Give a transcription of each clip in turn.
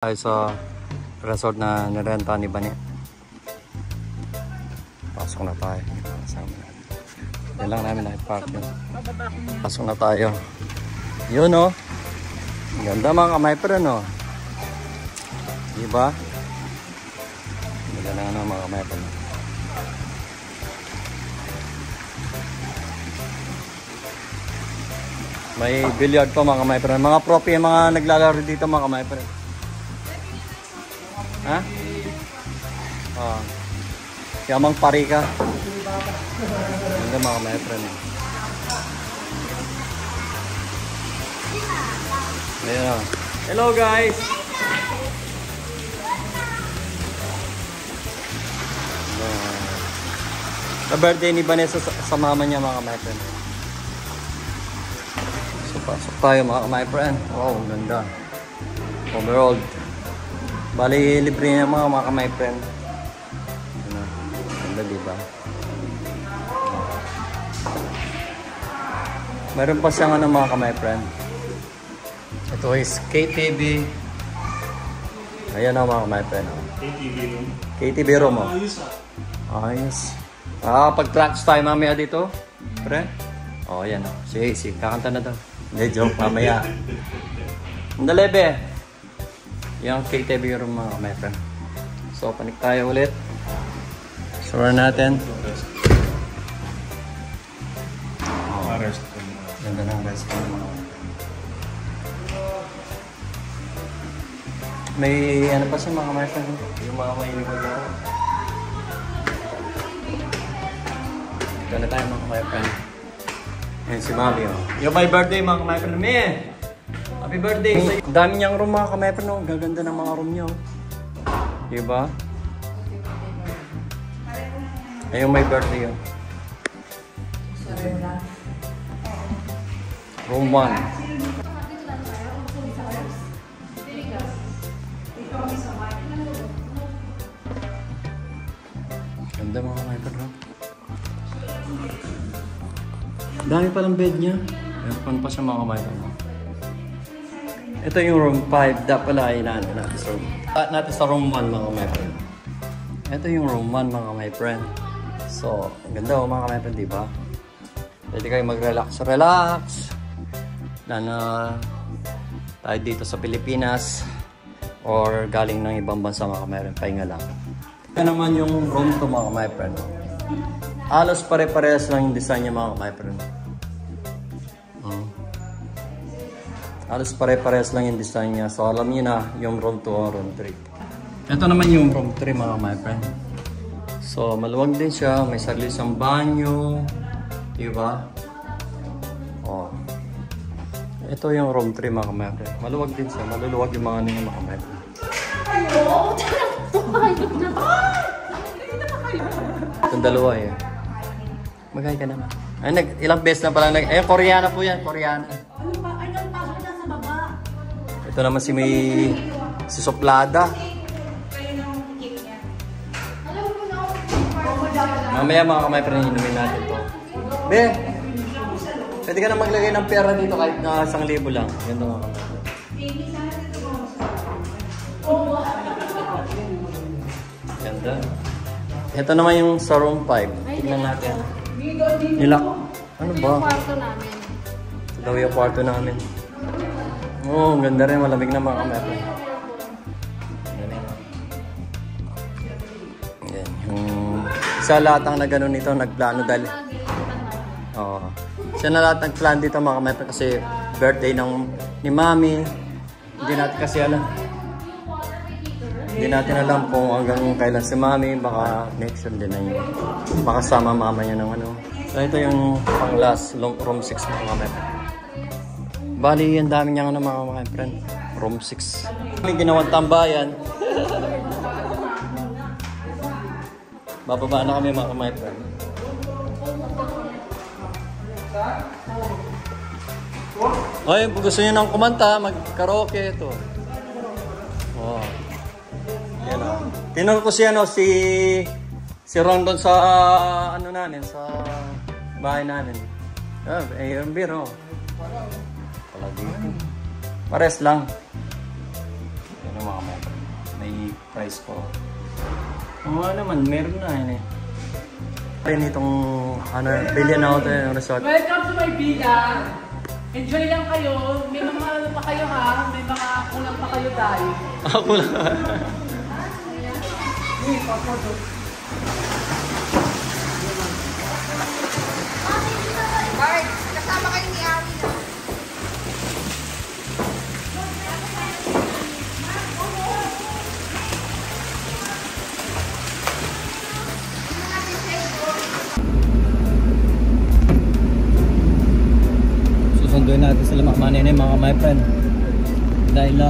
Tayo sa resort na nirenta ni Bani. Pasok na tayo. Hindi lang namin na-park yun. Pasok na tayo. Yun o. Ganda mga kamay pa rin o. Diba? Ganda na mga kamay pa rin. May billiard pa mga kamay pa rin. Mga propi yung mga naglalaro dito mga kamay pa rin. Ha? Oh. Yamang pari ka. Ganda mga kamay pa rin. Ayan o. Hello guys! Sa birthday ni Vanessa sa mama niya mga kamay pa rin. So pasok tayo mga kamay pa rin. Wow, ganda. Overall. Bali, libre niya mga kamay friend. Ano? Ganda diba? Meron pa siyang ano mga kamay friend. Ito is KTV. Ayan o mga kamay friend. KTV room. KTV room o. Ayos. Pag-tracks tayo mamaya dito. Friend. O, ayan o. Sige, kakanta na daw. Hindi, joke mamaya. Andalebe. Yung KTV room mga my friend. So, panik tayo ulit. Sure natin. Ganda ng restaurant. May ano pa siya mga my friend. Yung mga may laro. Ito na tayo mga my friend. Ayan si Mami oh. Yung my birthday mga my friend. Happy birthday! Ang dami niyang room mga kamay pa no. Gaganda ng mga room niyo. Diba? Ayun may birthday yun. Room 1. Ganda mga kamay pa no. Dami palang bed niya. Meron pa siya mga kamay pa no. Ito yung room 5. Dapat pala ay natin sa room 1 mga my friend. Ito yung room 1 mga my friend. So, ganda mga my friend, diba? Pwede kayo mag-relax. Tayo dito sa Pilipinas or galing ng ibang bansa mga my friend. Pahinga lang. Ito naman yung room 2 mga my friend. Halos pare-parehas lang yung design niya mga my friend. Halos pare-parehas lang yung design niya. So alam niyo na yung room 2 o room 3. Ito naman yung room 3 mga my friend. So maluwag din siya. May sarili siyang banyo. Diba? Oh. Ito yung room 3 mga my friend. Maluwag din siya. Maluluwag yung mga ano yung mga my friend. Itong dalawa eh. Magay ka naman. Ay, ilang beses na pala. Ay, Koreana po yan. Koreana. Ito naman si Soplada. Mamaya mga kamay pa rin inumin natin to. Be, pwede ka na maglagay ng pera dito kahit na 1,000 lang. Ganda mga kamay. Ganda. Ito naman yung sa room 5. Tignan natin. Nilak. Ano ba? Yung kwarto namin. Ito daw yung kwarto namin. Oh, ang ganda rin. Malamig na mga kamay. Yan. Yung isa lahat ang nagano nito, nagplano dahil. Oo. Siya na lahat nagplano dito mga kamay kasi birthday ni Mami. Hindi natin kasi alam. Hindi natin alam kung hanggang kailan si Mami. Baka next year din na yun. Baka sama mama niya ng ano. So ito yung pang last room 6 mga kamay. Bali, ang dami niyang ano mga friend. Room 6. May ginawang tambayan. Bababa na kami mga friend. Oy, kung gusto niyo ng kumanta, mag-karaoke ito. Oh. Yan o. Tinuro ko si Rondon sa ano namin, sa bahay namin. Yung biro. Pares lang. yung mga may price ko. Oo naman, meron na yun eh. Rin itong ano, billion out ng resort. Welcome to my villa. Enjoy lang kayo. May mga ano pa kayo ha. May mga kulang pa kayo dahil. Ako lang. Bart, kasama kayo ni Ari na. Susunduin natin sila Manene mga my friend. Dahil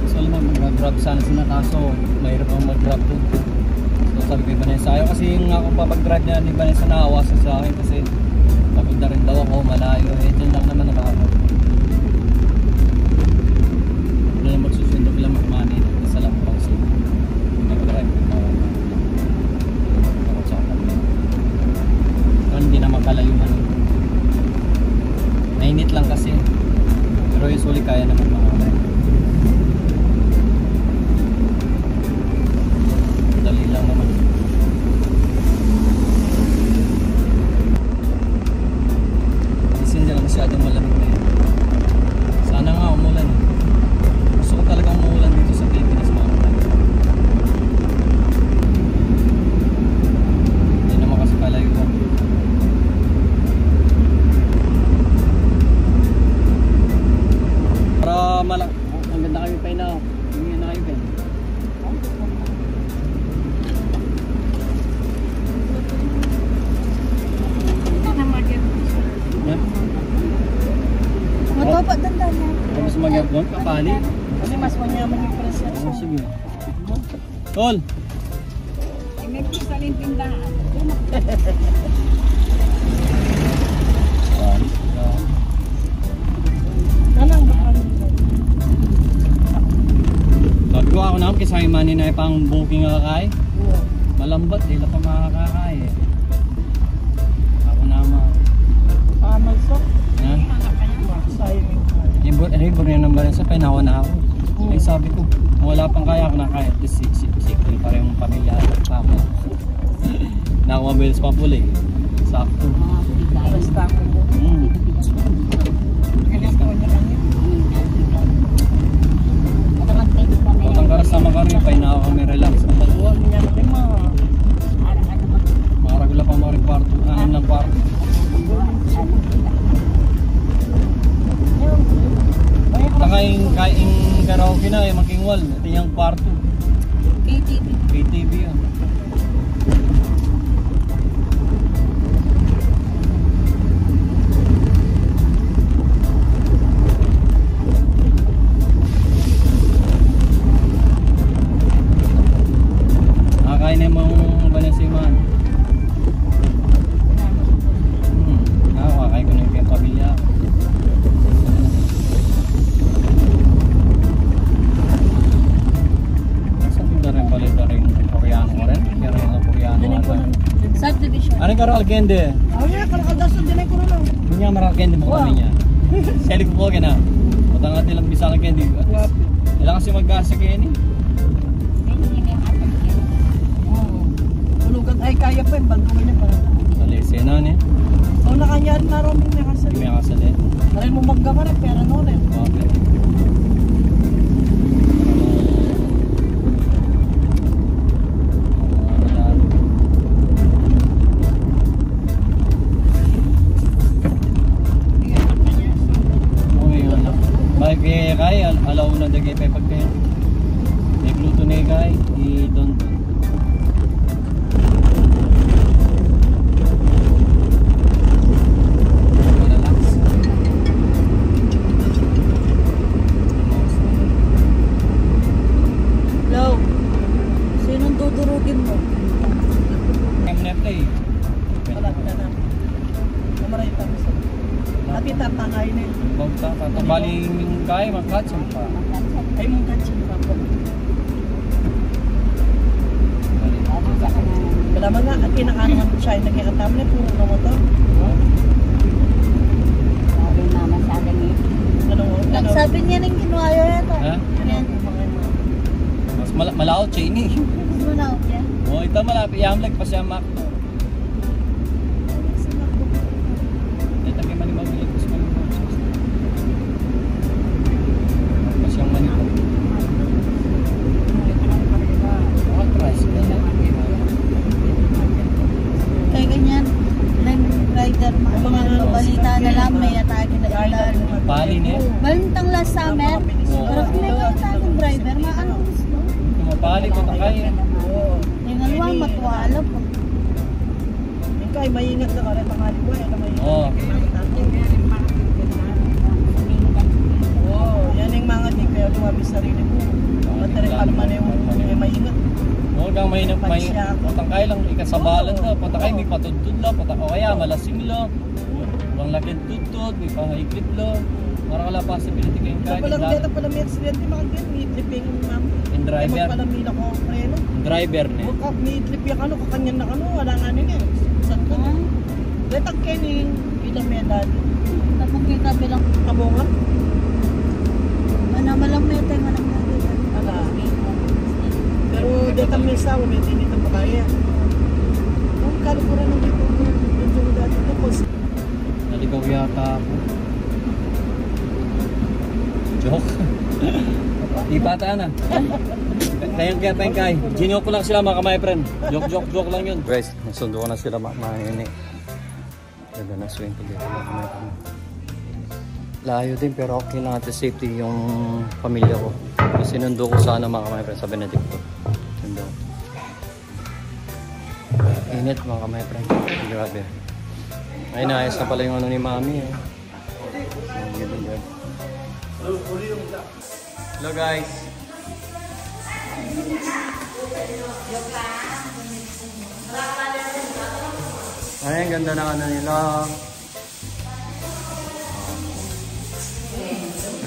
sila mag-grab sana sila kaso mahirap ang mag-grab doon. So sabi ko Vanessa, ayaw kasi yung ako papag-drive niya ni Vanessa naawa sa akin kasi pagod na rin daw ako malayo. Eh dyan lang naman nakakapag. Wala na magsusundo bilang Manene. Isa lang po kasi mag-drive ko takot sa akin. Pero hindi na makalayuhan. Mainit lang kasi. Pero usually kaya naman mga drive. Dali lang naman. Kasi hindi lang masyadong malamig na yun. Sana nga umulan. Gusto ko talagang umulan dito sa Pilipinas mga drive. Hindi naman kasi kalayuan. Ang ganda kayo pa na. Hindi na kayo pa. Ito na market. Matopa dandan na. Tapos mag-abon, kapali. Kasi mas manyaman yung presyo. Oh, sige. Tol! May pisa rin tindahan. Anong bakal? Sabi ko ako na kasi Manny na pang booking kakay. Malambat, hindi pa makakakay eh. Ako naman. Malsok. Yan. Sayang. Ibor yan naman rin sa pinawa na ako. Eh sabi ko, wala pang kaya ako na kaya. Sikil pa rin yung pamilya at pamo. Nakamabilis pa pula eh. Sakto. Basta ako po. Pag karas naman kami, painawa kami relax. Maragula pa mga kwarto, 6 ng kwarto. Kaing karaoke na eh, makingwal. Ito yung kwarto. KTV. KTV yun. Nakakain na yung banasiman. Nakakain ko na yung pamilya. Subdivision. Ano karo alkende? Oh yeah, kalakadasan din ko na lang. Punya maral alkende mo kami niya. Sali ko po na. Matang natin lang bisa alkende. Ilang kasi mag-gasa kayo ni? Ulugan ay kaya pa yung bantungan niya para. Sa lesena ni. So nakanyari na rin may nakasali. May nakasali. Aral mo maggamar pera no rin. Okay. Kay alaw na dagay pa pagkain. Nagluto na kay i-don. Relax. Low. Sinong dudurugin mo? Play. Wala ka na. Kamaray pa sa. Ati tatangay ni. Bauta ta baling kay makatsam pa. Ay mong katsin pa po. Kalaman nga, at kinakanuhan ko siya, nagkakatam na puro na mo to. Sabi mama sa akin eh. Ano? Sabi niya nang ginuha yan. Ha? Malaot siya ini. Wala ko yan. Oh, ito malapit. Yamlag pa siya mak. Ito kay Manibag. Pa siyang Manibag. Kaya ganyan. Lang rider, mga balita na lang, may atake na ilan. Pali niya. Balintang last summer, pero kung may mga atake ng driver, maano gusto. Kumapali ko takay. Yung alwa, matuwala po. Yung kay maingat na kare tangali ko, ano may. Oo. Oh, yan yung mga di kaya tumabi sa sarili mo. Matari pa naman yung maingat. Oo, kang may patangkay lang ikasabalan daw. Patangkay may patudtod lang, o kaya malasing lang. Walang laking tutod, may pangahigpit lang. Marang possibility kayong kahit. Dito pala may accident, makagyan, may tripping ma'am. Yung driver. Pala may nako preno. Driver niya. Bukak may trip yung ano, kakanyan na ano, wala nga nila. Saan ko na? Letang kening, ilang may dati. Tapos kita bilang Kabungan? ano, malang may tayo malang natin. Ala. Pero dito may sawa, may dito pa kaya. Kung kalukura ng dito, medyo dati ito. Naligaw yata ako. Joke. Di bata na. Kaya kay. Ginyo ko lang sila mga kamay friend. Joke lang yun. Guys, nasundo ko na sila mga ini. Ganda na swing ko dito mga kamay friend. Layo din pero okay lang at safety yung pamilya ko. Kasi sinundo ko sana mga kamay friend sa Benedicto. Sundo. Init mga kamay friend. Grabe. Ay, naayos na pala yung ano ni Mami eh. Hello guys. Ay, ang ganda ng ano nila.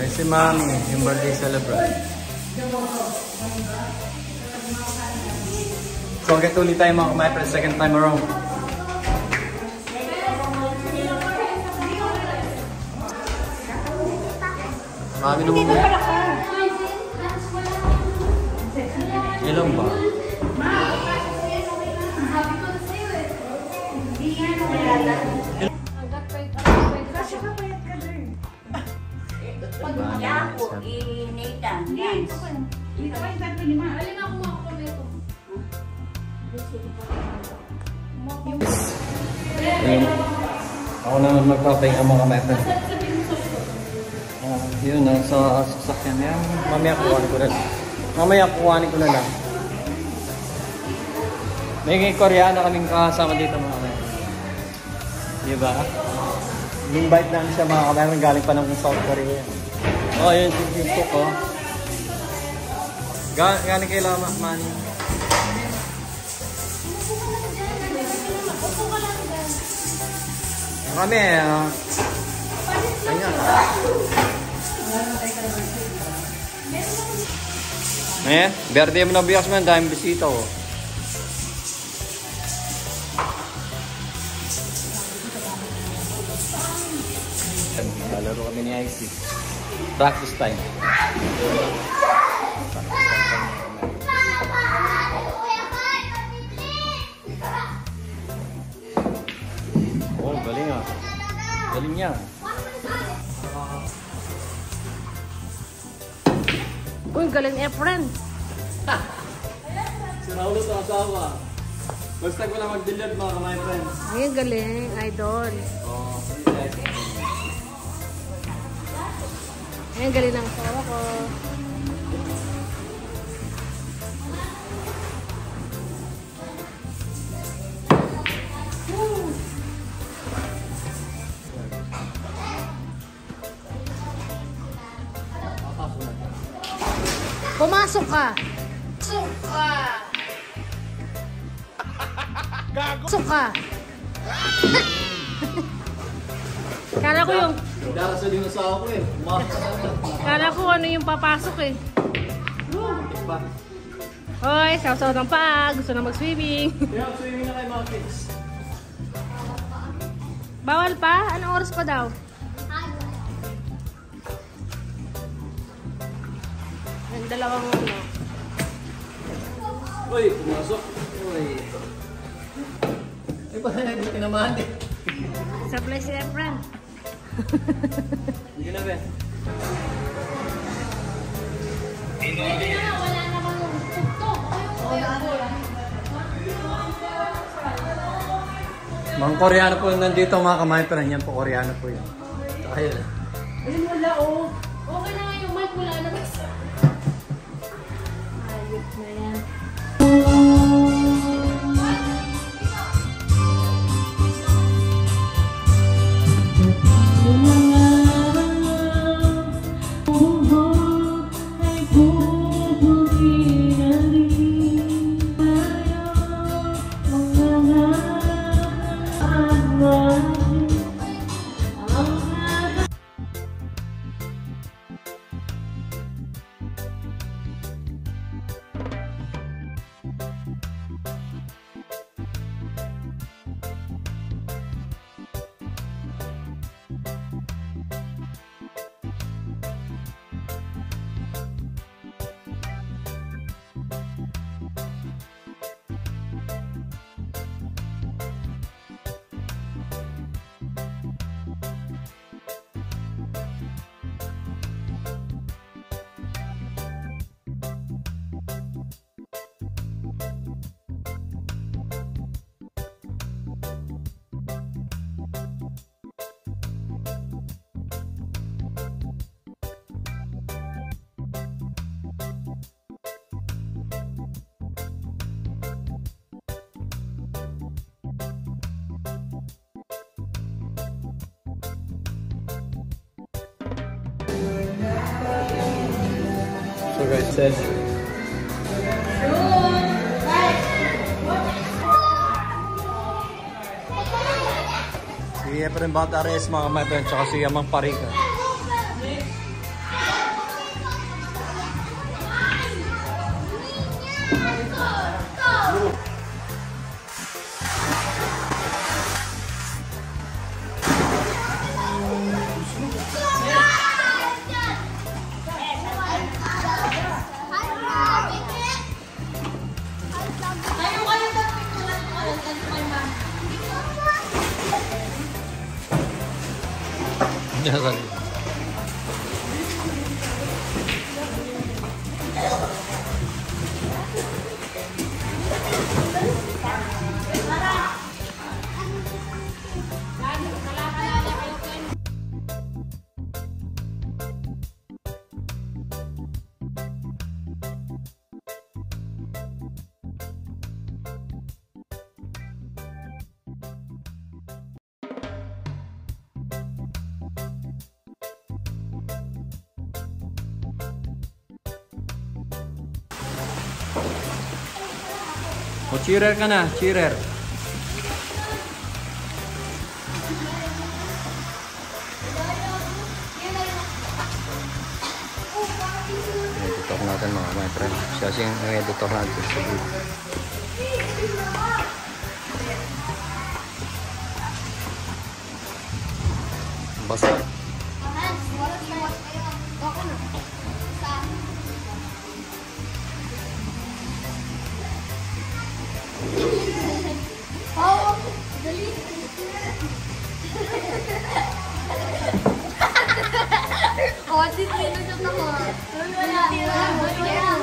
Ay, si Mami, yung birthday celebrate. So, get ulit tayo mga kamay for the second time around. Mami naman mo. Ilan ba? Ako naman magpapahinga mga kamay. Yun, sa sasakyan yan. Mamaya kuhanin ko na lang. May Koreana kaming kasama dito mga kamay. Diba? Invite namin siya mga kamay. Galing pa ng South Korea. Oh, yun. Yung cook, oh. Galing kay Lama, Manny. Kami, ayan. Birthday mo na biyak man, dahil bisita oh. Lalaro kami ni IC. Practice time. Oh, galing ah. Galing niya. Uy, galing friend. Sinaulo sa asawa. Basta ko lang mag-deliver mga kamay friends. Ay, galing. Idol. Oh, Ay, galing ng asawa ko. Pumasok ka. Pumasok ka. Kala ko yung... darasa din sa ako eh. Kala ko ano yung papasok eh. Pa. Hoy, saw-saw ng paa. Gusto na mag-swimming. Kaya swimming na kayo mga kids. Bawal pa? Anong oras pa daw? Yung dalawang ano. Uy, pumasok. Uy. Ay, parang buti naman eh. Supply si Efren. Hindi na ba? Wala naman yung tuktok. Mga Koreano po nandito mga kamay, pero yan po Koreano po yun. Ayun. Ayun, wala oh. Okay na nga yung mic, wala na. Ayos na yan. So guys, says si Efren Batares mga kamay, tsaka si Amang Parika. Sorry. O, cheerer ka na, cheerer. Editor natin mga my friend. Siya siyang editor natin sa video. Basta. Oh, dito na siya ako.